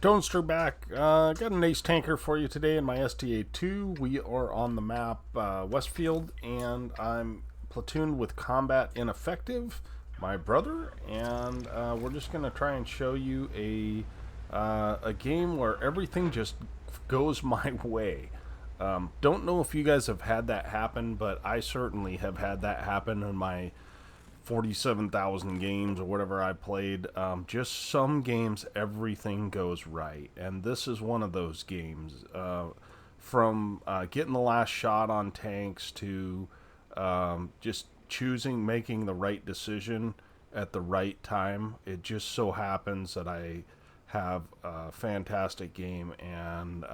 Stonester back. Got an Ace Tanker for you today in my STA-2. We are on the map Westfield, and I'm platooned with Combat Ineffective, my brother, and we're just going to try and show you a game where everything just goes my way. Don't know if you guys have had that happen, but I certainly have had that happen in my 47,000 games or whatever I played. Just some games everything goes right, and this is one of those games. From getting the last shot on tanks to just making the right decision at the right time. It just so happens that I have a fantastic game, and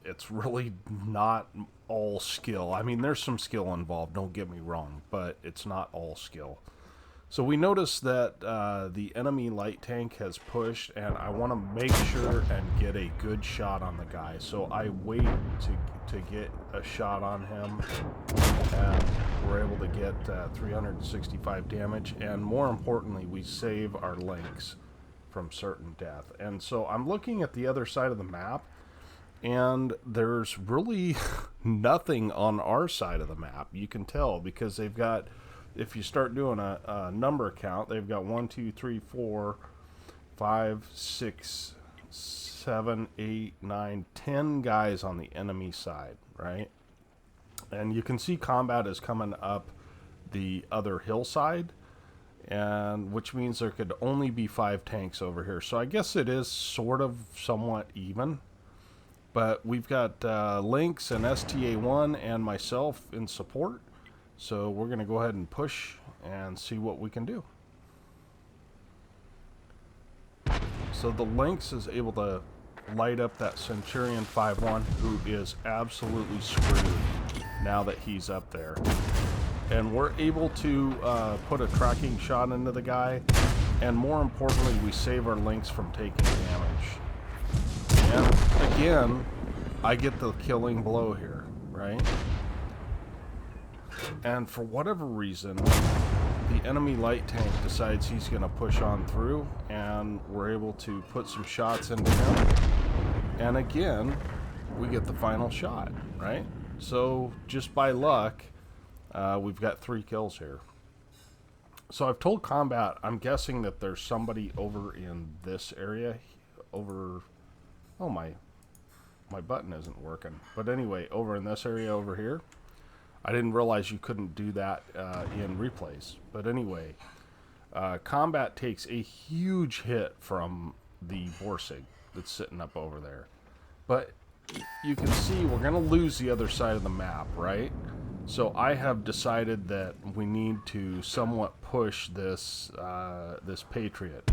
it's really not all skill. I mean, there's some skill involved, don't get me wrong, but it's not all skill. So we notice that the enemy light tank has pushed, and I want to make sure and get a good shot on the guy. So I wait to get a shot on him, and we're able to get 365 damage, and more importantly, we save our links from certain death. And so I'm looking at the other side of the map, and there's really nothing on our side of the map. You can tell because they've got, if you start doing a number count, they've got 1, 2, 3, 4, 5, 6, 7, 8, 9, 10 guys on the enemy side, right? And you can see combat is coming up the other hillside, and which means there could only be 5 tanks over here. So I guess it is sort of somewhat even. But we've got Lynx and STA-1 and myself in support. So we're going to go ahead and push and see what we can do. So the Lynx is able to light up that Centurion 5-1, who is absolutely screwed now that he's up there. And we're able to put a tracking shot into the guy, and more importantly, we save our Lynx from taking damage. And again, I get the killing blow here, right? And for whatever reason, the enemy light tank decides he's going to push on through, and we're able to put some shots into him. And again, we get the final shot, right? So just by luck, we've got 3 kills here. So I've told combat, I'm guessing that there's somebody over in this area. Oh, my button isn't working. But anyway, over in this area over here. I didn't realize you couldn't do that in replays. But anyway, combat takes a huge hit from the Borsig that's sitting up over there. But you can see we're going to lose the other side of the map, right? So I have decided that we need to somewhat push this this Patriot.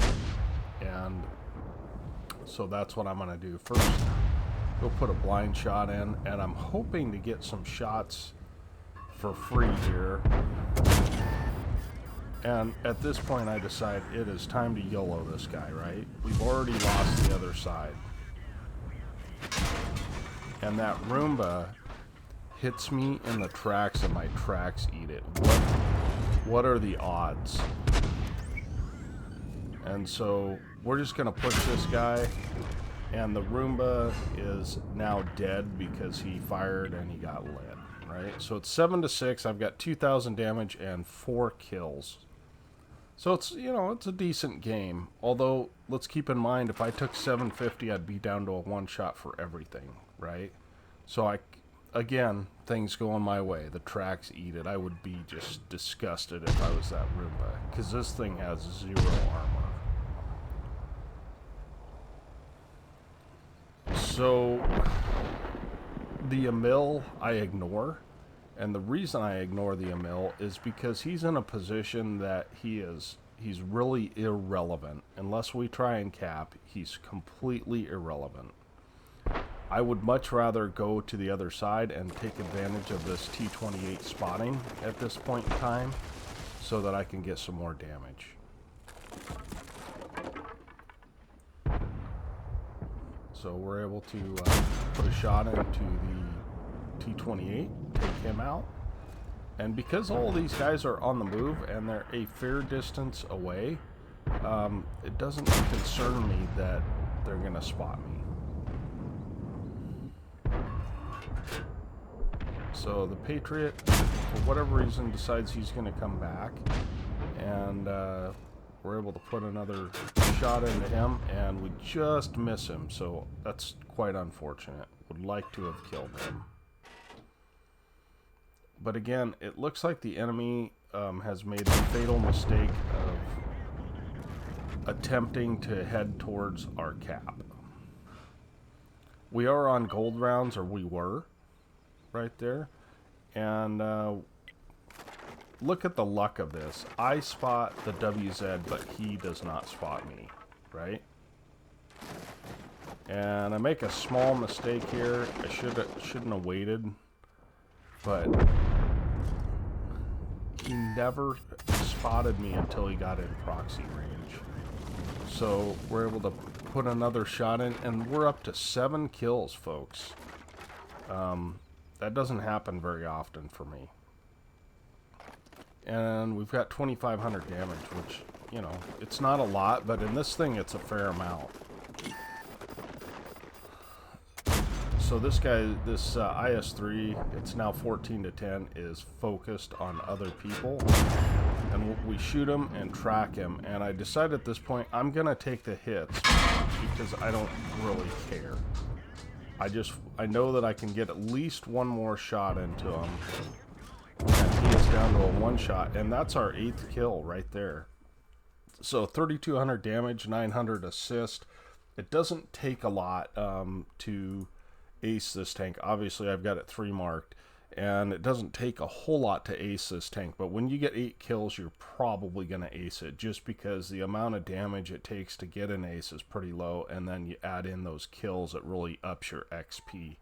And so that's what I'm going to do. First, we'll put a blind shot in, and I'm hoping to get some shots for free here. And at this point I decide it is time to YOLO this guy, right? We've already lost the other side. And that Roomba hits me in the tracks, and my tracks eat it. What are the odds? And so we're just gonna push this guy, and the Roomba is now dead because he fired and he got lit. Right, so it's 7-6. I've got 2,000 damage and 4 kills. So it's, you know, it's a decent game. Although, let's keep in mind, if I took 750, I'd be down to a 1-shot for everything, right? So again, things going my way. The tracks eat it. I would be just disgusted if I was that Roomba, because this thing has 0 armor. So the Emil I ignore, and the reason I ignore the Emil is because he's in a position that he's really irrelevant. Unless we try and cap, he's completely irrelevant. I would much rather go to the other side and take advantage of this T-28 spotting at this point in time so that I can get some more damage. So we're able to put a shot into the T-28, take him out. And because all these guys are on the move and they're a fair distance away, it doesn't concern me that they're gonna spot me. So the Patriot, for whatever reason, decides he's gonna come back, and we're able to put another shot into him, and we just miss him, so that's quite unfortunate. Would like to have killed him. But again, it looks like the enemy has made the fatal mistake of attempting to head towards our cap. We are on gold rounds, or we were, right there. And look at the luck of this. I spot the WZ, but he does not spot me, right? And I make a small mistake here. I shouldn't have waited, but he never spotted me until he got in proxy range. So we're able to put another shot in, and we're up to 7 kills, folks. That doesn't happen very often for me. And we've got 2,500 damage, which, you know, it's not a lot, but in this thing, it's a fair amount. So this guy, this IS-3, it's now 14-10, is focused on other people. And we shoot him and track him. And I decide at this point, I'm going to take the hits because I don't really care. I know that I can get at least one more shot into him. And he is down to a 1-shot. And that's our 8th kill right there. So 3,200 damage, 900 assist. It doesn't take a lot to ace this tank. Obviously, I've got it 3 marked. And it doesn't take a whole lot to ace this tank, but when you get 8 kills, you're probably going to ace it, just because the amount of damage it takes to get an ace is pretty low, and then you add in those kills, it really ups your XP.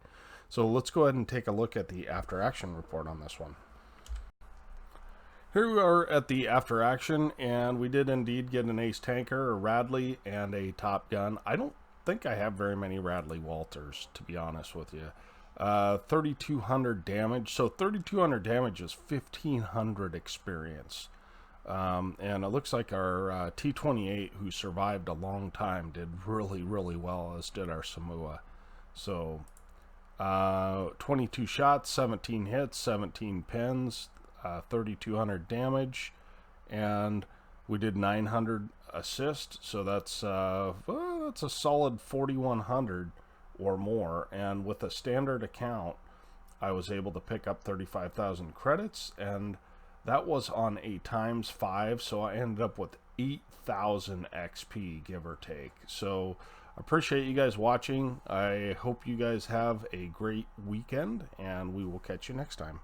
So let's go ahead and take a look at the after action report on this one. Here we are at the after action, and we did indeed get an Ace Tanker, a Radley, and a Top Gun. I don't think I have very many Radley Walters, to be honest with you. 3,200 damage. So 3,200 damage is 1,500 experience. And it looks like our T-28, who survived a long time, did really, really well, as did our Samoa. So 22 shots, 17 hits, 17 pins, 3,200 damage, and we did 900 assist. So that's a solid 4,100 or more, and with a standard account I was able to pick up 35,000 credits, and that was on a ×5, so I ended up with 8,000 XP, give or take. So I appreciate you guys watching. I hope you guys have a great weekend, and we will catch you next time.